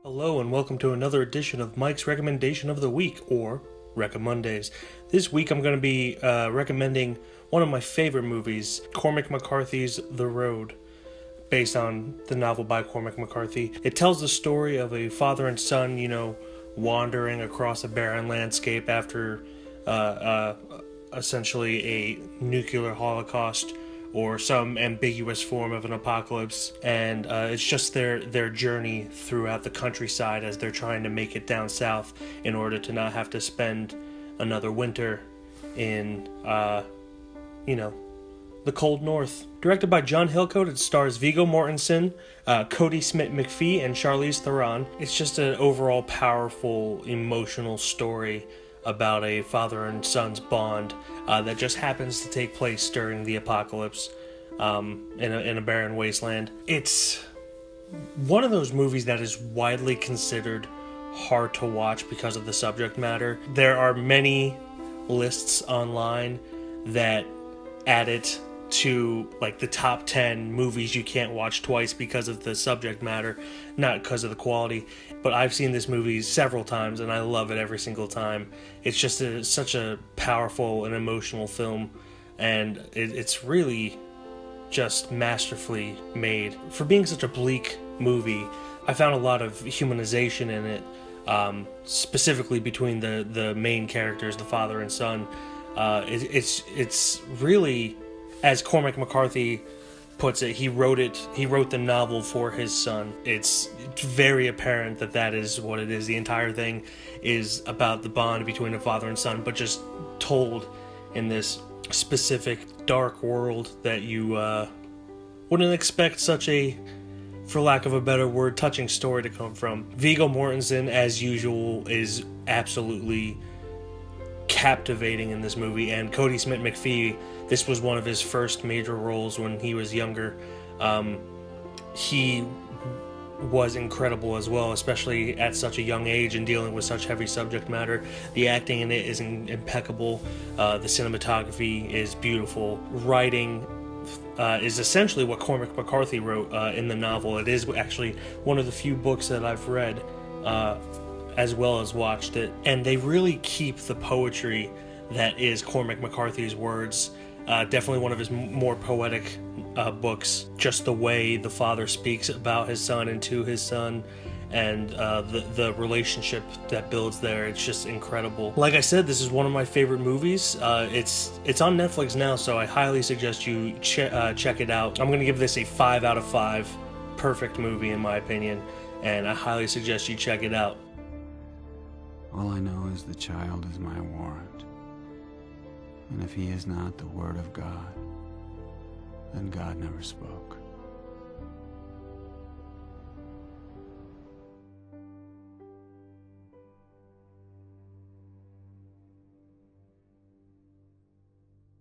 Hello and welcome to another edition of Mike's Recommendation of the Week, or Recommondays. This week I'm going to be recommending one of my favorite movies, Cormac McCarthy's The Road, based on the novel by Cormac McCarthy. It tells the story of a father and son, wandering across a barren landscape after essentially a nuclear holocaust or some ambiguous form of an apocalypse, and it's just their journey throughout the countryside as they're trying to make it down south in order to not have to spend another winter in the cold north. Directed by John Hillcoat, it stars Viggo Mortenson, Cody Smith-McPhee, and Charlize Theron. It's just an overall powerful, emotional story about a father and son's bond that just happens to take place during the apocalypse in a barren wasteland. It's one of those movies that is widely considered hard to watch because of the subject matter. There are many lists online that add it to like the top 10 movies you can't watch twice because of the subject matter, not because of the quality. But I've seen this movie several times and I love it every single time. It's just such a powerful and emotional film, and it's really just masterfully made. For being such a bleak movie, I found a lot of humanization in it, specifically between the main characters, the father and son. It's really, as Cormac McCarthy puts it, he wrote the novel for his son. It's very apparent that is what it is. The entire thing is about the bond between a father and son, but just told in this specific dark world that you wouldn't expect such a, for lack of a better word, touching story to come from. Viggo Mortenson, as usual, is absolutely captivating in this movie, and Cody Smith-McPhee, this was one of his first major roles when he was younger. He was incredible as well, especially at such a young age and dealing with such heavy subject matter. The acting in it is impeccable. The cinematography is beautiful. Writing is essentially what Cormac McCarthy wrote in the novel. It is actually one of the few books that I've read as well as watched it, and they really keep the poetry that is Cormac McCarthy's words. Definitely one of his more poetic books. Just the way the father speaks about his son and to his son, and the relationship that builds there, it's just incredible. Like I said, this is one of my favorite movies. It's on Netflix now, so I highly suggest you check it out. I'm going to give this a 5 out of 5. Perfect movie in my opinion, and I highly suggest you check it out. All I know is the child is my warrant. And if he is not the word of God, then God never spoke.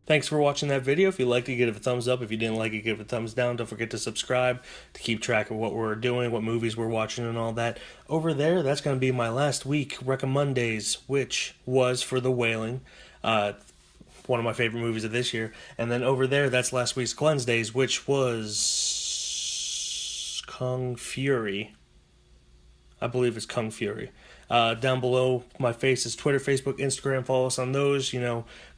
Thanks for watching that video. If you liked it, give it a thumbs up. If you didn't like it, give it a thumbs down. Don't forget to subscribe to keep track of what we're doing, what movies we're watching, and all that. Over there, that's going to be my last week Recommondays, which was for The Wailing, one of my favorite movies of this year. And then over there, that's last week's Cleanse Days, which was Kung Fury. I believe it's Kung Fury. Down below my face is Twitter, Facebook, Instagram. Follow us on those.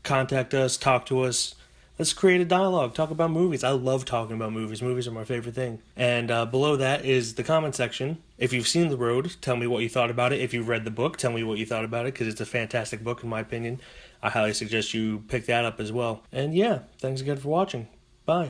Contact us, talk to us. Let's create a dialogue, talk about movies. I love talking about movies. Movies are my favorite thing. And below that is the comment section. If you've seen The Road, tell me what you thought about it. If you've read the book, tell me what you thought about it, because it's a fantastic book in my opinion. I highly suggest you pick that up as well. And yeah, thanks again for watching.